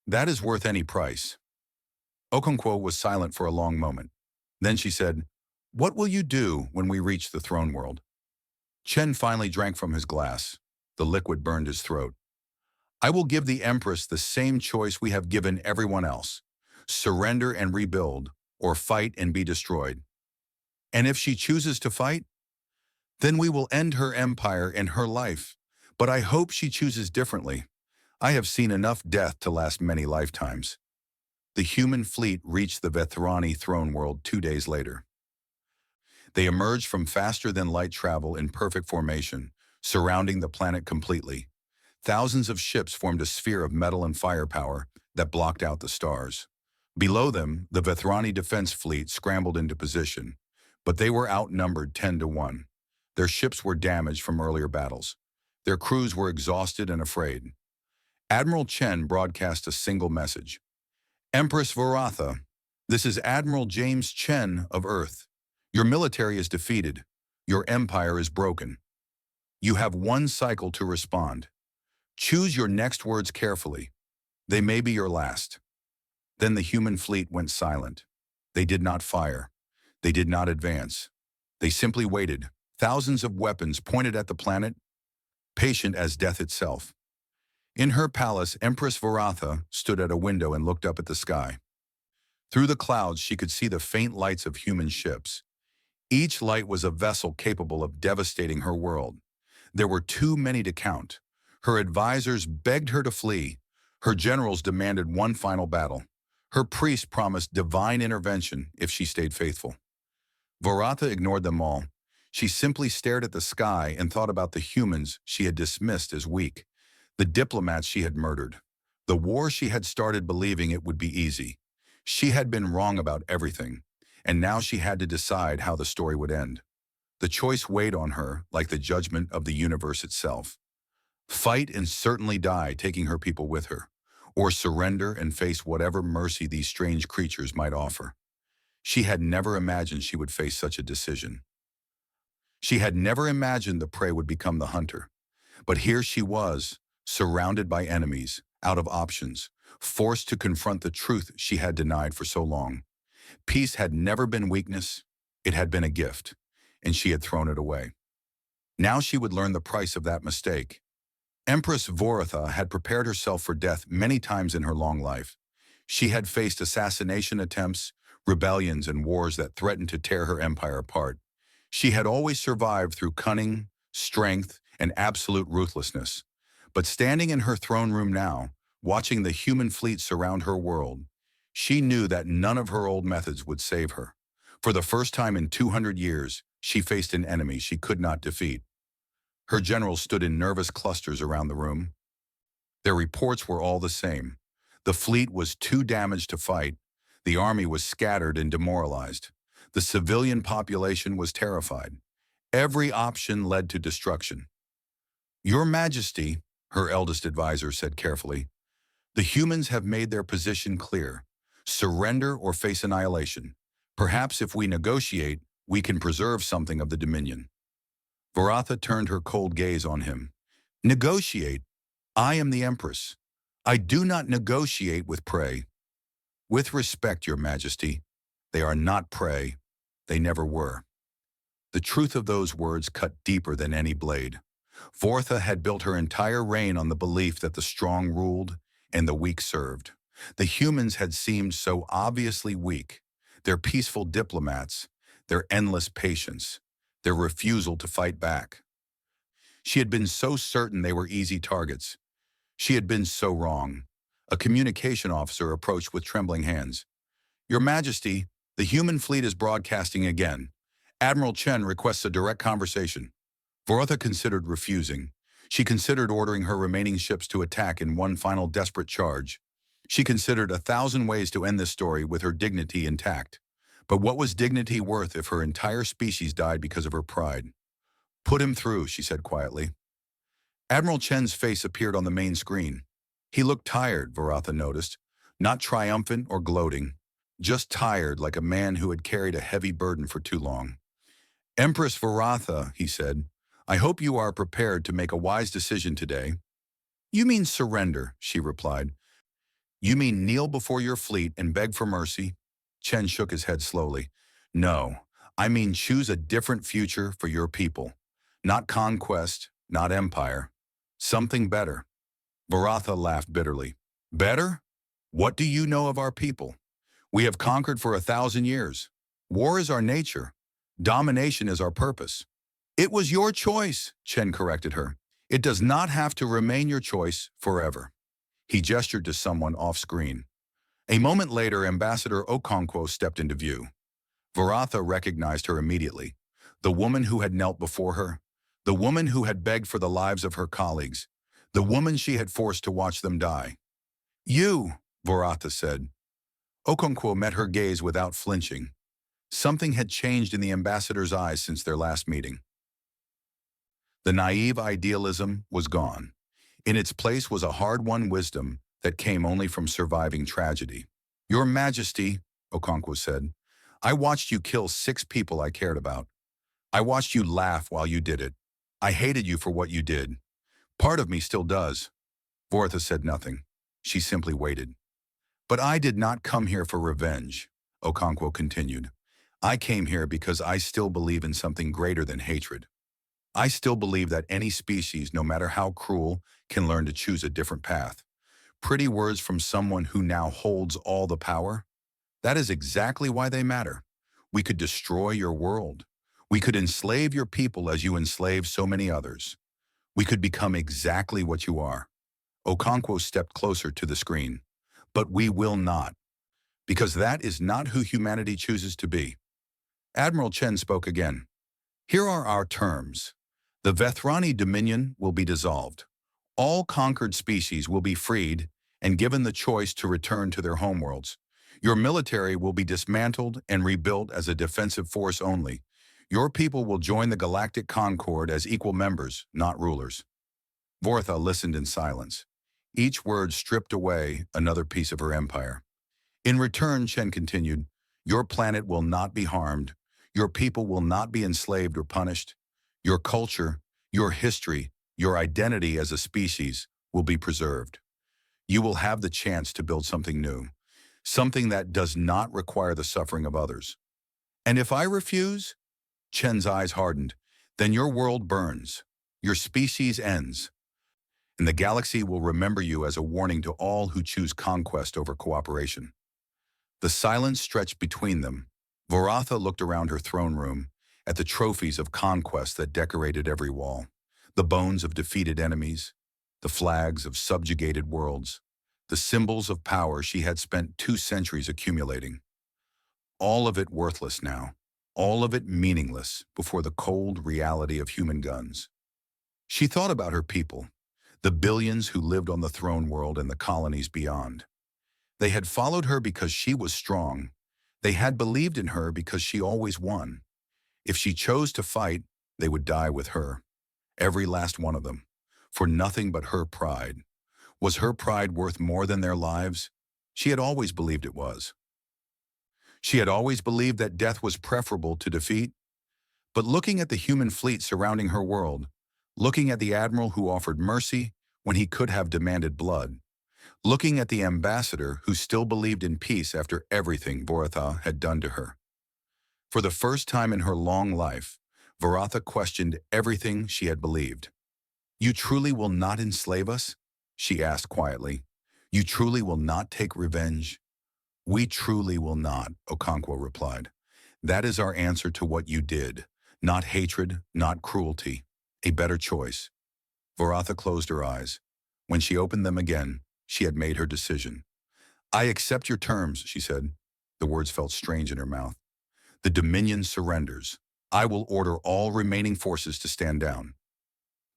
That is worth any price." Okonkwo was silent for a long moment. Then she said, "What will you do when we reach the throne world?" Chen finally drank from his glass. The liquid burned his throat. I will give the Empress the same choice we have given everyone else. Surrender and rebuild, or fight and be destroyed. And if she chooses to fight, then we will end her empire and her life. But I hope she chooses differently. I have seen enough death to last many lifetimes. The human fleet reached the Vethrani throne world 2 days later. They emerged from faster-than-light travel in perfect formation, surrounding the planet completely. Thousands of ships formed a sphere of metal and firepower that blocked out the stars. Below them, the Vethrani defense fleet scrambled into position, but they were outnumbered 10-1. Their ships were damaged from earlier battles. Their crews were exhausted and afraid. Admiral Chen broadcast a single message. Empress Varatha, this is Admiral James Chen of Earth. Your military is defeated. Your empire is broken. You have 1 cycle to respond. Choose your next words carefully. They may be your last. Then the human fleet went silent. They did not fire. They did not advance. They simply waited, thousands of weapons pointed at the planet, patient as death itself. In her palace, Empress Varatha stood at a window and looked up at the sky. Through the clouds, she could see the faint lights of human ships. Each light was a vessel capable of devastating her world. There were too many to count. Her advisors begged her to flee. Her generals demanded one final battle. Her priests promised divine intervention if she stayed faithful. Varatha ignored them all. She simply stared at the sky and thought about the humans she had dismissed as weak, the diplomats she had murdered, the war she had started believing it would be easy. She had been wrong about everything, and now she had to decide how the story would end. The choice weighed on her like the judgment of the universe itself. Fight and certainly die, taking her people with her, or surrender and face whatever mercy these strange creatures might offer. She had never imagined she would face such a decision. She had never imagined the prey would become the hunter. But here she was, surrounded by enemies, out of options, forced to confront the truth she had denied for so long. Peace had never been weakness, it had been a gift, and she had thrown it away. Now she would learn the price of that mistake. Empress Varatha had prepared herself for death many times in her long life. She had faced assassination attempts, rebellions, and wars that threatened to tear her empire apart. She had always survived through cunning, strength, and absolute ruthlessness. But standing in her throne room now, watching the human fleet surround her world, she knew that none of her old methods would save her. For the first time in 200 years, she faced an enemy she could not defeat. Her generals stood in nervous clusters around the room. Their reports were all the same. The fleet was too damaged to fight. The army was scattered and demoralized. The civilian population was terrified. Every option led to destruction. Your Majesty, her eldest advisor said carefully, the humans have made their position clear. Surrender or face annihilation. Perhaps if we negotiate, we can preserve something of the Dominion. Varatha turned her cold gaze on him. Negotiate? I am the Empress. I do not negotiate with prey. With respect, Your Majesty, they are not prey. They never were. The truth of those words cut deeper than any blade. Varatha had built her entire reign on the belief that the strong ruled and the weak served. The humans had seemed so obviously weak. Their peaceful diplomats, their endless patience, their refusal to fight back. She had been so certain they were easy targets. She had been so wrong. A communication officer approached with trembling hands. Your Majesty, the human fleet is broadcasting again. Admiral Chen requests a direct conversation. Varatha considered refusing. She considered ordering her remaining ships to attack in one final desperate charge. She considered 1,000 ways to end this story with her dignity intact. But what was dignity worth if her entire species died because of her pride? Put him through, she said quietly. Admiral Chen's face appeared on the main screen. He looked tired, Varatha noticed, not triumphant or gloating, just tired like a man who had carried a heavy burden for too long. Empress Varatha, he said, I hope you are prepared to make a wise decision today. You mean surrender, she replied. You mean kneel before your fleet and beg for mercy? Chen shook his head slowly. No, I mean choose a different future for your people. Not conquest, not empire. Something better. Varatha laughed bitterly. Better? What do you know of our people? We have conquered for 1,000 years. War is our nature. Domination is our purpose. It was your choice, Chen corrected her. It does not have to remain your choice forever. He gestured to someone off-screen. A moment later, Ambassador Okonkwo stepped into view. Varatha recognized her immediately. The woman who had knelt before her. The woman who had begged for the lives of her colleagues. The woman she had forced to watch them die. You, Varatha said. Okonkwo met her gaze without flinching. Something had changed in the ambassador's eyes since their last meeting. The naive idealism was gone. In its place was a hard-won wisdom that came only from surviving tragedy. Your Majesty, Okonkwo said, I watched you kill 6 people I cared about. I watched you laugh while you did it. I hated you for what you did. Part of me still does. Varatha said nothing. She simply waited. But I did not come here for revenge, Okonkwo continued. I came here because I still believe in something greater than hatred. I still believe that any species, no matter how cruel, can learn to choose a different path. Pretty words from someone who now holds all the power? That is exactly why they matter. We could destroy your world. We could enslave your people as you enslave so many others. We could become exactly what you are. Okonkwo stepped closer to the screen. But we will not, because that is not who humanity chooses to be. Admiral Chen spoke again. Here are our terms. The Vethrani Dominion will be dissolved. All conquered species will be freed and given the choice to return to their homeworlds. Your military will be dismantled and rebuilt as a defensive force only. Your people will join the Galactic Concord as equal members, not rulers. Varatha listened in silence. Each word stripped away another piece of her empire. In return, Chen continued, your planet will not be harmed. Your people will not be enslaved or punished. Your culture, your history, your identity as a species will be preserved. You will have the chance to build something new, something that does not require the suffering of others. And if I refuse, Chen's eyes hardened, then your world burns, your species ends, and the galaxy will remember you as a warning to all who choose conquest over cooperation. The silence stretched between them. Varatha looked around her throne room, at the trophies of conquest that decorated every wall, the bones of defeated enemies, the flags of subjugated worlds, the symbols of power she had spent 2 centuries accumulating. All of it worthless now, all of it meaningless before the cold reality of human guns. She thought about her people, the billions who lived on the throne world and the colonies beyond. They had followed her because she was strong. They had believed in her because she always won. If she chose to fight, they would die with her. Every last one of them. For nothing but her pride. Was her pride worth more than their lives? She had always believed it was. She had always believed that death was preferable to defeat. But looking at the human fleet surrounding her world, looking at the admiral who offered mercy when he could have demanded blood, looking at the ambassador who still believed in peace after everything Varatha had done to her. For the first time in her long life, Varatha questioned everything she had believed. You truly will not enslave us? She asked quietly. You truly will not take revenge? We truly will not, Okonkwo replied. That is our answer to what you did. Not hatred, not cruelty. A better choice. Varatha closed her eyes. When she opened them again, she had made her decision. I accept your terms, she said. The words felt strange in her mouth. The Dominion surrenders. I will order all remaining forces to stand down.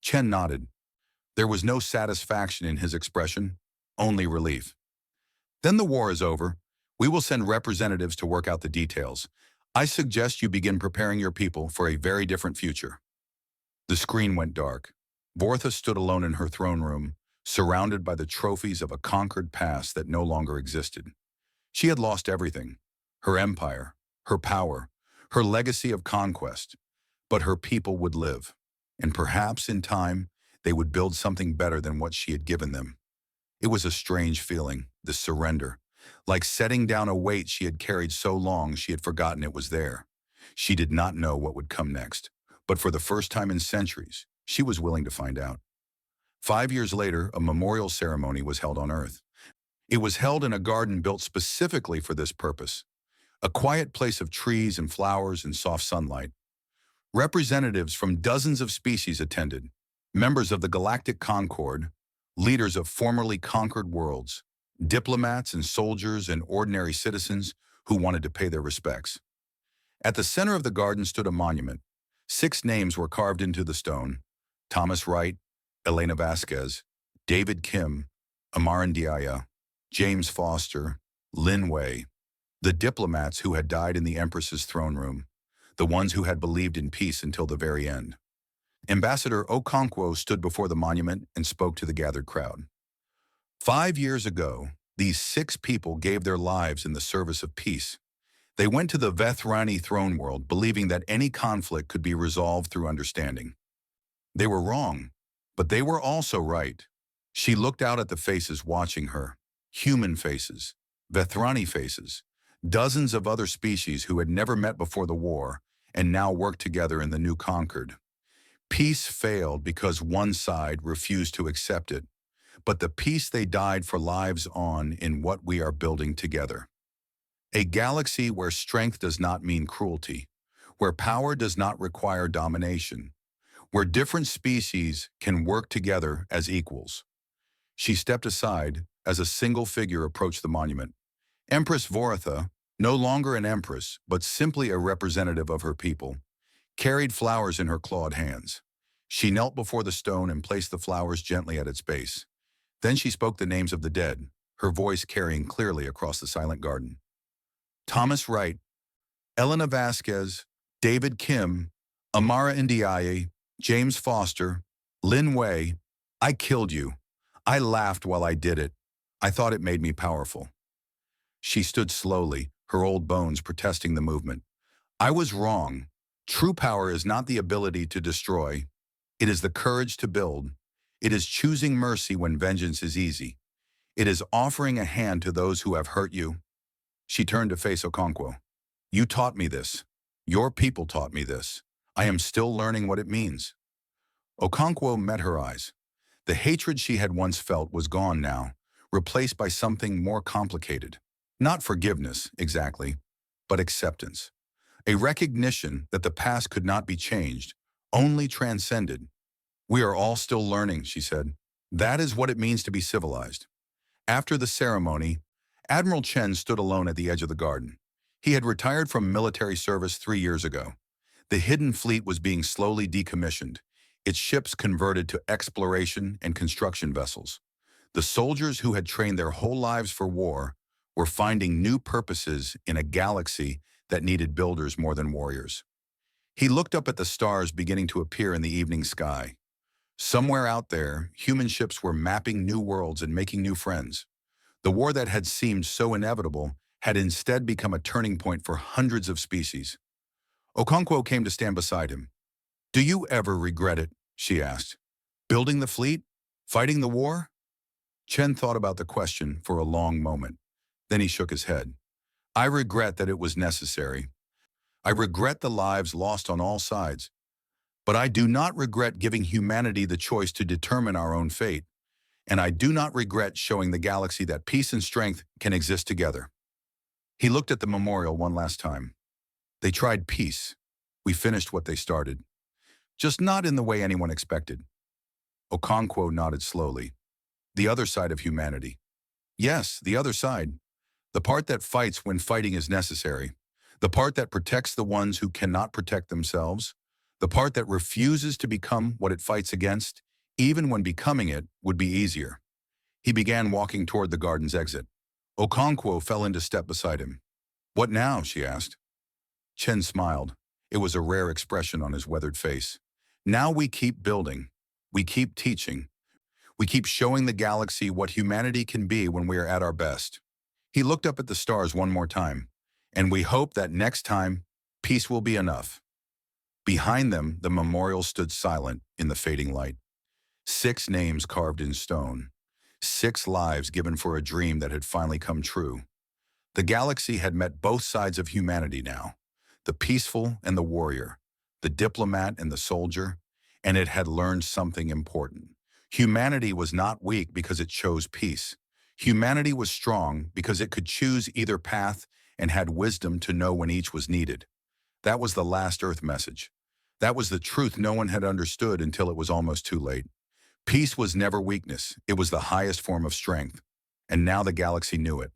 Chen nodded. There was no satisfaction in his expression, only relief. Then the war is over. We will send representatives to work out the details. I suggest you begin preparing your people for a very different future. The screen went dark. Varatha stood alone in her throne room, surrounded by the trophies of a conquered past that no longer existed. She had lost everything, her empire, her power, her legacy of conquest, but her people would live, and perhaps in time they would build something better than what she had given them. It was a strange feeling, this surrender, like setting down a weight she had carried so long she had forgotten it was there. She did not know what would come next, but for the first time in centuries, she was willing to find out. 5 years later, a memorial ceremony was held on Earth. It was held in a garden built specifically for this purpose, a quiet place of trees and flowers and soft sunlight. Representatives from dozens of species attended, members of the Galactic Concord, leaders of formerly conquered worlds, diplomats and soldiers and ordinary citizens who wanted to pay their respects. At the center of the garden stood a monument. 6 names were carved into the stone: Thomas Wright, Elena Vasquez, David Kim, Amar Ndiaye, James Foster, Lin Wei, the diplomats who had died in the Empress's throne room, the ones who had believed in peace until the very end. Ambassador Okonkwo stood before the monument and spoke to the gathered crowd. 5 years ago, these 6 people gave their lives in the service of peace. They went to the Vethrani throne world believing that any conflict could be resolved through understanding. They were wrong, but they were also right. She looked out at the faces watching her, human faces, Vethrani faces, dozens of other species who had never met before the war and now worked together in the new Concord. Peace failed because one side refused to accept it, but the peace they died for lives on in what we are building together. A galaxy where strength does not mean cruelty, where power does not require domination, where different species can work together as equals. She stepped aside as a single figure approached the monument. Empress Voratha, no longer an empress, but simply a representative of her people, carried flowers in her clawed hands. She knelt before the stone and placed the flowers gently at its base. Then she spoke the names of the dead, her voice carrying clearly across the silent garden. Thomas Wright, Elena Vasquez, David Kim, Amara Ndiaye, James Foster, Lin Wei, I killed you. I laughed while I did it. I thought it made me powerful. She stood slowly, her old bones protesting the movement. I was wrong. True power is not the ability to destroy. It is the courage to build. It is choosing mercy when vengeance is easy. It is offering a hand to those who have hurt you. She turned to face Okonkwo. You taught me this. Your people taught me this. I am still learning what it means. Okonkwo met her eyes. The hatred she had once felt was gone now, replaced by something more complicated. Not forgiveness, exactly, but acceptance. A recognition that the past could not be changed, only transcended. We are all still learning, she said. That is what it means to be civilized. After the ceremony, Admiral Chen stood alone at the edge of the garden. He had retired from military service 3 years ago. The hidden fleet was being slowly decommissioned, its ships converted to exploration and construction vessels. The soldiers who had trained their whole lives for war were finding new purposes in a galaxy that needed builders more than warriors. He looked up at the stars beginning to appear in the evening sky. Somewhere out there, human ships were mapping new worlds and making new friends. The war that had seemed so inevitable had instead become a turning point for hundreds of species. Okonkwo came to stand beside him. Do you ever regret it? She asked. Building the fleet? Fighting the war? Chen thought about the question for a long moment. Then he shook his head. I regret that it was necessary. I regret the lives lost on all sides. But I do not regret giving humanity the choice to determine our own fate. And I do not regret showing the galaxy that peace and strength can exist together. He looked at the memorial one last time. They tried peace. We finished what they started. Just not in the way anyone expected. Okonkwo nodded slowly. The other side of humanity. Yes, the other side. The part that fights when fighting is necessary. The part that protects the ones who cannot protect themselves. The part that refuses to become what it fights against, even when becoming it would be easier. He began walking toward the garden's exit. Okonkwo fell into step beside him. What now? She asked. Chen smiled. It was a rare expression on his weathered face. Now we keep building. We keep teaching. We keep showing the galaxy what humanity can be when we are at our best. He looked up at the stars one more time, and we hope that next time, peace will be enough. Behind them, the memorial stood silent in the fading light. 6 names carved in stone. 6 lives given for a dream that had finally come true. The galaxy had met both sides of humanity now, the peaceful and the warrior, the diplomat and the soldier, and it had learned something important. Humanity was not weak because it chose peace. Humanity was strong because it could choose either path and had wisdom to know when each was needed. That was the last Earth message. That was the truth no one had understood until it was almost too late. Peace was never weakness, it was the highest form of strength. And now the galaxy knew it.